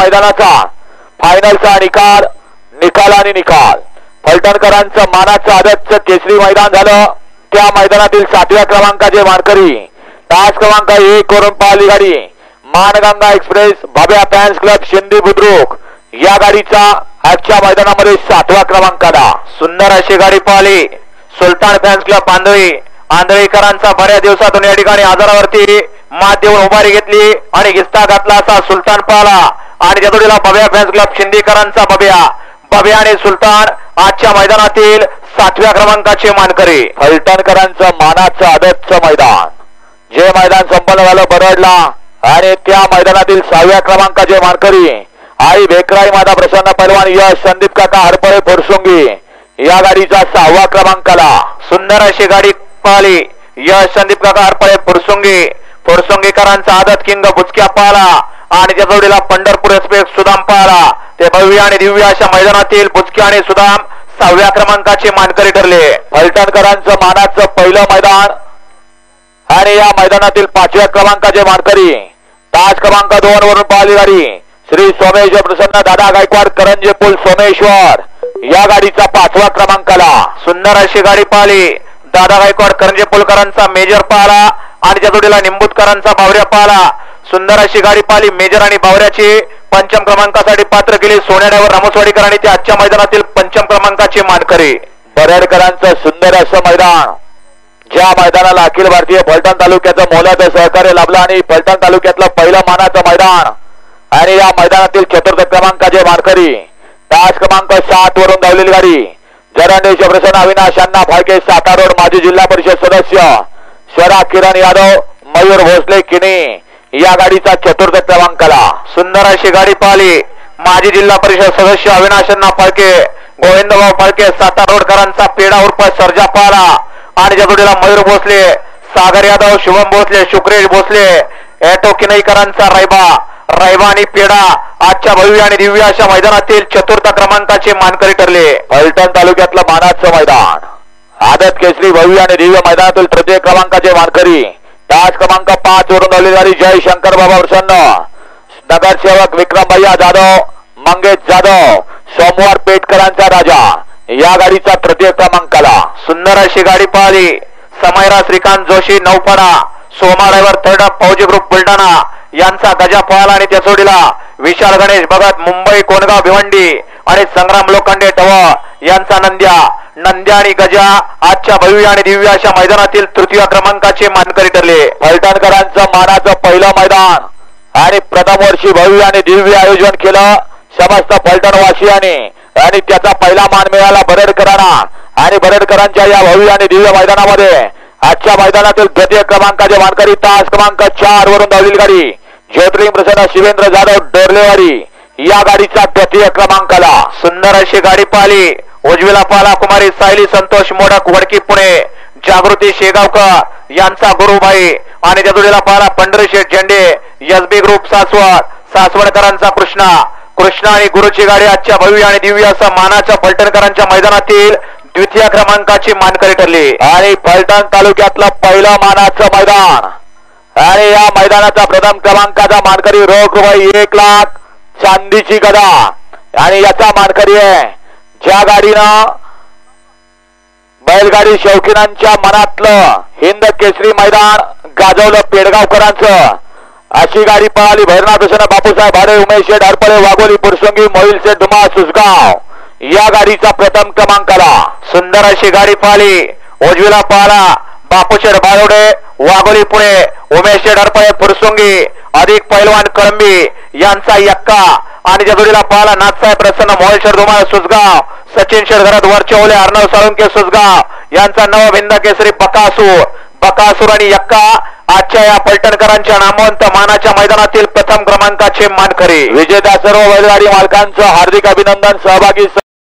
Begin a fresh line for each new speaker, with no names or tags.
मैदानाचा फायनलचा निकाल आणि निकाल फलटणकरांचं मानाचं आदतचं केसरी मैदान झालं। त्या मैदानातील 7व्या क्रमांकाचे मानकरी तास क्रमांक 1 वरून पाहिली गाडी मानगंगा एक्सप्रेस बाब्या फॅन्स क्लब शिंदे बुद्रुक या गाडीचा आजच्या मैदानामध्ये 7व्या क्रमांकाला सुंदर अशी गाडी पाहिली। सुलतान फॅन्स क्लब आंधळीकरांचा बऱ्याच दिवसातून या ठिकाणी आजारावरती मात देऊन उभारी घेतली आणि गिस्ता घातला असा सुलतान पाहला आणि त्या जोडीला बाब्या फॅन्स क्लब शिंदेकरांचा बाब्या आणि सुलतान आजच्या मैदानातील 7व्या क्रमांकाचे मानकरी फलटणकरांचं मानाचं आदतचं मैदान जे मैदान संपन्न झालं बरडला आणि त्या मैदानातील 6व्या क्रमांकाचे मानकरी आई भेकराई माता प्रसन्न पहलवान यश संदीप काका हरपळे फुरसुंगी या गाडीचा 6व्या क्रमांकाला सुंदर अशी गाडी पाहिली। यश संदीप काका हरपळे फुरसुंगीकरांचा आदत किंग बुचक्या पाहला आणि त्या जोडीला पंढरपूर एक्सप्रेस सुदाम पाहला। ते भव्य आणि दिव्य अशा मैदानातील बुचक्या आणि सुदाम 6व्या क्रमांकाचे मानकरी ठरले। फलटणकरांचं मानाचं पहिलं मैदान आणि या मैदानातील 5व्या क्रमांकाचे मानकरी तास क्रमांक 2 वरून पाहिली गाडी श्री सोमेश्वर प्रसन्न दादा गायकवाड करंजे पूल सोमेश्वर या गाडीचा 5व्या क्रमांकाला सुंदर अशी गाडी पाहिली। दादा गायकवाड करंजे पुलकरांचा मेजर पाहला आणि त्या जोडीला निंबूतकरांचा बावऱ्या पाहला। सुंदर अशी गाडी पाहिली। मेजर आणि बावऱ्याची पंचम क्रमांकासाठी पात्र केली सोन्याड्यावर रामोसवाडीकर आणि ते आजच्या मैदानातील पंचम क्रमांकाचे मानकरी बरडकरांचं सुंदर असं मैदान ज्या मैदानाला अखिल भारतीय फलटण तालुक्याचं मोलाचं सहकार्य लाभलं आणि फलटण तालुक्यातलं पहिलं मानाचं मैदान आणि या मैदानातील 4th क्रमांकाचे मानकरी तास क्रमांक 7 वरून धावलेली गाडी जरांडे प्रसन्न अविनाश अण्णा फाळके सातारा रोड माजी जिल्हा परिषद सदस्य शरा किरण यादव मयूर भोसले किनी या गाडीचा 4th क्रमांकाला सुंदर अशी गाडी पाहिली। माजी जिल्हा परिषद सदस्य अविनाश अण्णा फाळके गोविंदभाऊ फाळके सातारा रोडकरांचा पेडा उर्फ सर्जा पाहला आणि त्या जोडीला मयूर भोसले सागर यादव शुभम भोसले शुक्रेश भोसले ॲटो किनईकरांचा रायबा आणि पेडा आजच्या भव्य आणि दिव्य अशा मैदानातील 4th क्रमांकाचे मानकरी ठरले। फलटण तालुक्यातलं मानाचं मैदान आदत केसरी भव्य आणि दिव्य मैदानातील 3य क्रमांकाचे मानकरी तास क्रमांक 5 वरून धावलेली गाडी जय शंकर बाबा प्रसन्न नगरसेवक विक्रम भैया जाधव मंगेश जाधव सोमवार पेटकरांचा राजा या गाडीचा 3य क्रमांकाला सुंदर अशी गाडी पाहिली। समयरा श्रीकांत जोशी नौपाडा सोमा ड्रायव्हर थर्ड फौजी ग्रुप बुलढाणा यांचा गजा पाहला आणि त्या जोडीला विशाल गणेश भगत मुंबई कोणगाव भिवंडी आणि संग्राम लोखंडे टव यांचा नंद्या आणि गजा आजच्या भव्य आणि दिव्य अशा मैदानातील 3य क्रमांकाचे मानकरी ठरले। फलटणकरांचं मानाचं पहिलं मैदान आणि प्रथम वर्षी भव्य आणि दिव्य आयोजन केलं समस्त फलटणवासियांनी आणि त्याचा पहिला मान मिळाला बरडकरांना आणि बरडकरांच्या या भव्य आणि दिव्य मैदानामध्ये आजच्या मैदानातील 2य क्रमांकाचे मानकरी तास क्रमांक 4 वरून धावलेली गाडी ज्योतिर्लिंग प्रसन्न शिवेंद्र जाधव डोरलेवाडी या गाडीचा 2य क्रमांकाला सुंदर अशी गाडी पाहिली। उजवीला पाहला कुमारी सायली संतोष मोडक वडकी पुणे जागृती शेगावकर यांचा गुरुबाई आणि त्या जोडीला पाहला पंढरीशेठ झेंडे एसबी ग्रुप सासवडकरांचा कृष्णा आणि गुरुची गाडी आजच्या भव्य आणि दिव्य असा मानाच्या फलटणकरांच्या मैदानातील 2य क्रमांकाची मानकरी ठरली आणि फलटण तालुक्यातलं पहिलं मानाचं मैदान आणि या मैदानाचा प्रथम क्रमांकाचा मानकरी रोख रुपये 1 लाख चांदीची गदा आणि याचा मानकरी आहे ज्या गाडीनं बैलगाडी शौकीनांच्या मनातलं हिंद केसरी मैदान गाजवलं पेडगावकरांचं अशी गाडी पळाली। भैरनाथ प्रसन्न बापूसाहेब भाडे उमेश शेठ हरपळे वाघोली पुरसंगी मोहिल शेठ धुमा सुसगाव या गाडीचा प्रथम क्रमांकाला सुंदर अशी गाडी पाहिली। उजवीला पाहला बापूशेठ बारोडे वाघोली पुणे उमेश शेठ हरपळे पुरसंगी अधिक पैलवान कळंबी यांचा यक्का आणि त्या जोडीला पाहला नाथसाहेब प्रसन्न मोहिल शेठ धुमा सुसगाव सचिन शेठ घरात वरचवले अर्णव साळुंके सुसगाव यांचा नवभिंद केसरी बकासूर आणि यक्का आजच्या या फलटणकरांच्या नामवंत मानाच्या मैदानातील प्रथम क्रमांकाचे मानकरी विजेत्या सर्व बैलगाडी मालकांचं हार्दिक अभिनंदन। सहभागी